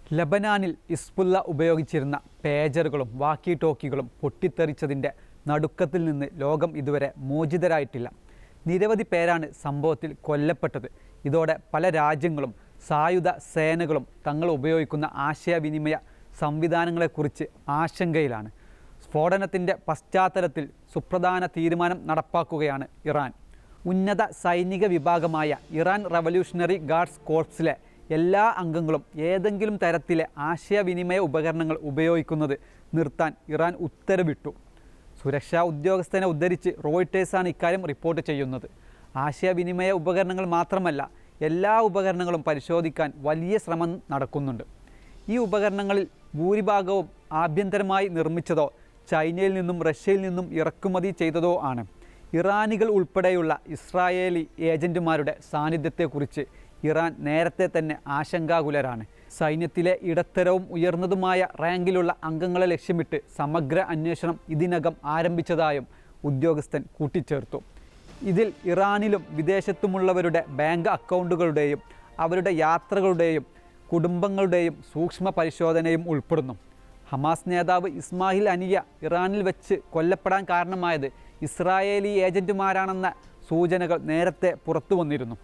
ലബനാനിൽ Hezbollah ഉപയോഗിച്ചിരുന്ന പേജറുകളും വാക്കി ടോക്കികളും പൊട്ടിത്തെറിച്ചതിൻ്റെ നടുക്കത്തിൽ നിന്ന് ലോകം ഇതുവരെ മോചിതരായിട്ടില്ല. നിരവധി പേരാണ് സംഭവത്തിൽ കൊല്ലപ്പെട്ടത്. ഇതോടെ പല രാജ്യങ്ങളും സായുധ സേനകളും തങ്ങൾ ഉപയോഗിക്കുന്ന ആശയവിനിമയ സംവിധാനങ്ങളെക്കുറിച്ച് ആശങ്കയിലാണ്. സ്ഫോടനത്തിൻ്റെ പശ്ചാത്തലത്തിൽ സുപ്രധാന തീരുമാനം നടപ്പാക്കുകയാണ് ഇറാൻ. ഉന്നത സൈനിക വിഭാഗമായ ഇറാൻ റവല്യൂഷണറി ഗാർഡ്സ് കോർപ്സിലെ എല്ലാ അംഗങ്ങളും ഏതെങ്കിലും തരത്തിലെ ആശയവിനിമയ ഉപകരണങ്ങൾ ഉപയോഗിക്കുന്നത് നിർത്താൻ ഇറാൻ ഉത്തരവിട്ടു. സുരക്ഷാ ഉദ്യോഗസ്ഥനെ ഉദ്ധരിച്ച് റോയിട്ടേഴ്സാണ് ഇക്കാര്യം റിപ്പോർട്ട് ചെയ്യുന്നത്. ആശയവിനിമയ ഉപകരണങ്ങൾ മാത്രമല്ല, എല്ലാ ഉപകരണങ്ങളും പരിശോധിക്കാൻ വലിയ ശ്രമം നടക്കുന്നുണ്ട്. ഈ ഉപകരണങ്ങളിൽ ഭൂരിഭാഗവും ആഭ്യന്തരമായി നിർമ്മിച്ചതോ ചൈനയിൽ നിന്നും റഷ്യയിൽ നിന്നും ഇറക്കുമതി ചെയ്തതോ ആണ്. ഇറാനികൾ ഉൾപ്പെടെയുള്ള ഇസ്രായേലി ഏജന്റുമാരുടെ സാന്നിധ്യത്തെക്കുറിച്ച് ഇറാൻ നേരത്തെ തന്നെ ആശങ്കാകുലരാണ്. സൈന്യത്തിലെ ഇടത്തരവും ഉയർന്നതുമായ റാങ്കിലുള്ള അംഗങ്ങളെ ലക്ഷ്യമിട്ട് സമഗ്ര അന്വേഷണം ഇതിനകം ആരംഭിച്ചതായും ഉദ്യോഗസ്ഥൻ കൂട്ടിച്ചേർത്തു. ഇതിൽ ഇറാനിലും വിദേശത്തുമുള്ളവരുടെ ബാങ്ക് അക്കൗണ്ടുകളുടെയും അവരുടെ യാത്രകളുടെയും കുടുംബങ്ങളുടെയും സൂക്ഷ്മ പരിശോധനയും ഉൾപ്പെടുന്നു. ഹമാസ് നേതാവ് ഇസ്മായിൽ ഹനിയ ഇറാനിൽ വെച്ച് കൊല്ലപ്പെടാൻ കാരണമായത് ഇസ്രായേലി ഏജന്റുമാരാണെന്ന സൂചനകൾ നേരത്തെ പുറത്തു വന്നിരുന്നു.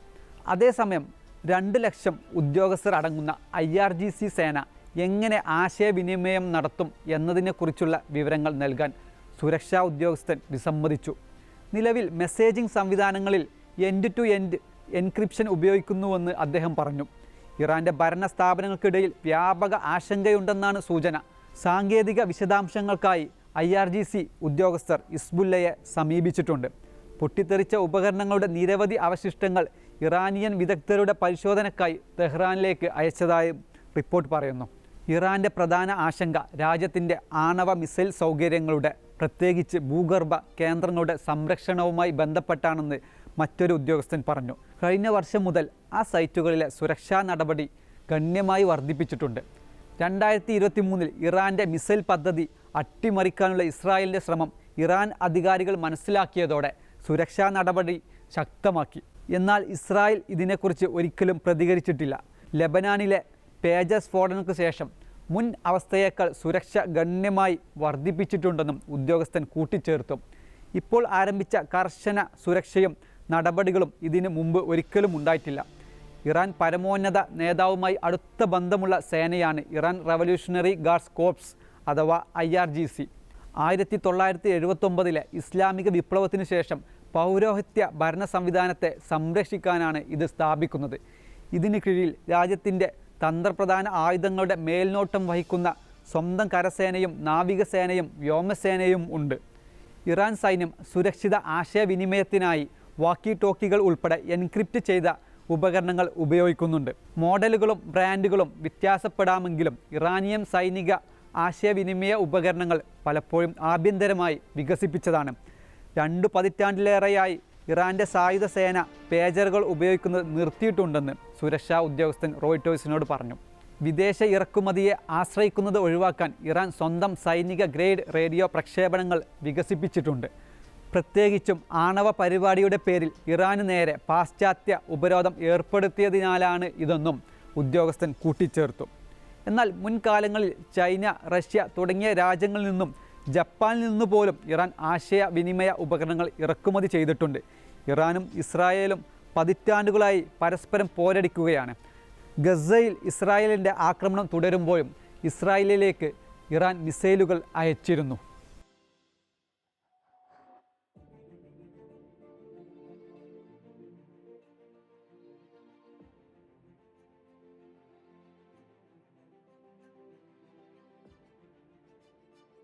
അതേസമയം 2 ലക്ഷം ഉദ്യോഗസ്ഥർ അടങ്ങുന്ന IRGC സേന എങ്ങനെ ആശയവിനിമയം നടത്തും എന്നതിനെക്കുറിച്ചുള്ള വിവരങ്ങൾ നൽകാൻ സുരക്ഷാ ഉദ്യോഗസ്ഥൻ വിസമ്മതിച്ചു. നിലവിൽ മെസ്സേജിംഗ് സംവിധാനങ്ങളിൽ എൻഡ് ടു എൻഡ് എൻക്രിപ്ഷൻ ഉപയോഗിക്കുന്നുവെന്ന് അദ്ദേഹം പറഞ്ഞു. ഇറാൻ്റെ ഭരണ സ്ഥാപനങ്ങൾക്കിടയിൽ വ്യാപക ആശങ്കയുണ്ടെന്നാണ് സൂചന. സാങ്കേതിക വിശദാംശങ്ങൾക്കായി IRGC ഉദ്യോഗസ്ഥർ ഹിസ്ബുള്ളയെ സമീപിച്ചിട്ടുണ്ട്. പൊട്ടിത്തെറിച്ച ഉപകരണങ്ങളുടെ നിരവധി അവശിഷ്ടങ്ങൾ ഇറാനിയൻ വിദഗ്ധരുടെ പരിശോധനയ്ക്കായി തെഹ്റാനിലേക്ക് അയച്ചതായും റിപ്പോർട്ട് പറയുന്നു. ഇറാൻ്റെ പ്രധാന ആശങ്ക രാജ്യത്തിൻ്റെ ആണവ മിസൈൽ സൗകര്യങ്ങളുടെ, പ്രത്യേകിച്ച് ഭൂഗർഭ കേന്ദ്രങ്ങളുടെ സംരക്ഷണവുമായി ബന്ധപ്പെട്ടാണെന്ന് മറ്റൊരു ഉദ്യോഗസ്ഥൻ പറഞ്ഞു. കഴിഞ്ഞ വർഷം മുതൽ ആ സൈറ്റുകളിലെ സുരക്ഷാ നടപടി ഗണ്യമായി വർദ്ധിപ്പിച്ചിട്ടുണ്ട്. 2023 ഇറാൻ്റെ മിസൈൽ പദ്ധതി അട്ടിമറിക്കാനുള്ള ഇസ്രായേലിൻ്റെ ശ്രമം ഇറാൻ അധികാരികൾ മനസ്സിലാക്കിയതോടെ സുരക്ഷാ നടപടി ശക്തമാക്കി. എന്നാൽ ഇസ്രായേൽ ഇതിനെക്കുറിച്ച് ഒരിക്കലും പ്രതികരിച്ചിട്ടില്ല. ലബനാനിലെ പേജർ സ്ഫോടനങ്ങൾക്ക് ശേഷം മുൻ അവസ്ഥയേക്കാൾ സുരക്ഷ ഗണ്യമായി വർദ്ധിപ്പിച്ചിട്ടുണ്ടെന്നും ഉദ്യോഗസ്ഥൻ കൂട്ടിച്ചേർത്തു. ഇപ്പോൾ ആരംഭിച്ച കർശന സുരക്ഷയും നടപടികളും ഇതിനു മുമ്പ് ഒരിക്കലും ഉണ്ടായിട്ടില്ല. ഇറാൻ പരമോന്നത നേതാവുമായി അടുത്ത ബന്ധമുള്ള സേനയാണ് ഇറാൻ റവല്യൂഷണറി ഗാർഡ്സ് കോർപ്സ് അഥവാ IRGC. 1979 ഇസ്ലാമിക വിപ്ലവത്തിനു ശേഷം പൗരോഹിത്യ ഭരണ സംവിധാനത്തെ സംരക്ഷിക്കാനാണ് ഇത് സ്ഥാപിക്കുന്നത്. ഇതിന് കീഴിൽ രാജ്യത്തിൻ്റെ തന്ത്രപ്രധാന ആയുധങ്ങളുടെ മേൽനോട്ടം വഹിക്കുന്ന സ്വന്തം കരസേനയും നാവികസേനയും വ്യോമസേനയും ഉണ്ട്. ഇറാൻ സൈന്യം സുരക്ഷിത ആശയവിനിമയത്തിനായി വാക്കി ടോക്കികൾ ഉൾപ്പെടെ എൻക്രിപ്റ്റ് ചെയ്ത ഉപകരണങ്ങൾ ഉപയോഗിക്കുന്നുണ്ട്. മോഡലുകളും ബ്രാൻഡുകളും വ്യത്യാസപ്പെടാമെങ്കിലും ഇറാനിയൻ സൈനിക ആശയവിനിമയ ഉപകരണങ്ങൾ പലപ്പോഴും ആഭ്യന്തരമായി വികസിപ്പിച്ചതാണ്. 2 പതിറ്റാണ്ടിലേറെയായി ഇറാൻ്റെ സായുധ സേന പേജറുകൾ ഉപയോഗിക്കുന്നത് നിർത്തിയിട്ടുണ്ടെന്ന് സുരക്ഷാ ഉദ്യോഗസ്ഥൻ റോയിട്ടേഴ്സിനോട് പറഞ്ഞു. വിദേശ ഇറക്കുമതിയെ ആശ്രയിക്കുന്നത് ഒഴിവാക്കാൻ ഇറാൻ സ്വന്തം സൈനിക ഗ്രേഡ് റേഡിയോ പ്രക്ഷേപണങ്ങൾ വികസിപ്പിച്ചിട്ടുണ്ട്. പ്രത്യേകിച്ചും ആണവ പരിപാടിയുടെ പേരിൽ ഇറാന് നേരെ പാശ്ചാത്യ ഉപരോധം ഏർപ്പെടുത്തിയതിനാലാണ് ഇതെന്നും ഉദ്യോഗസ്ഥൻ കൂട്ടിച്ചേർത്തു. എന്നാൽ മുൻകാലങ്ങളിൽ ചൈന, റഷ്യ തുടങ്ങിയ രാജ്യങ്ങളിൽ നിന്നും ജപ്പാനിൽ നിന്നു പോലും ഇറാൻ ആശയവിനിമയ ഉപകരണങ്ങൾ ഇറക്കുമതി ചെയ്തിട്ടുണ്ട്. ഇറാനും ഇസ്രായേലും പതിറ്റാണ്ടുകളായി പരസ്പരം പോരടിക്കുകയാണ്. ഗസയിൽ ഇസ്രായേലിൻ്റെ ആക്രമണം തുടരുമ്പോഴും ഇസ്രായേലിലേക്ക് ഇറാൻ മിസൈലുകൾ അയച്ചിരുന്നു.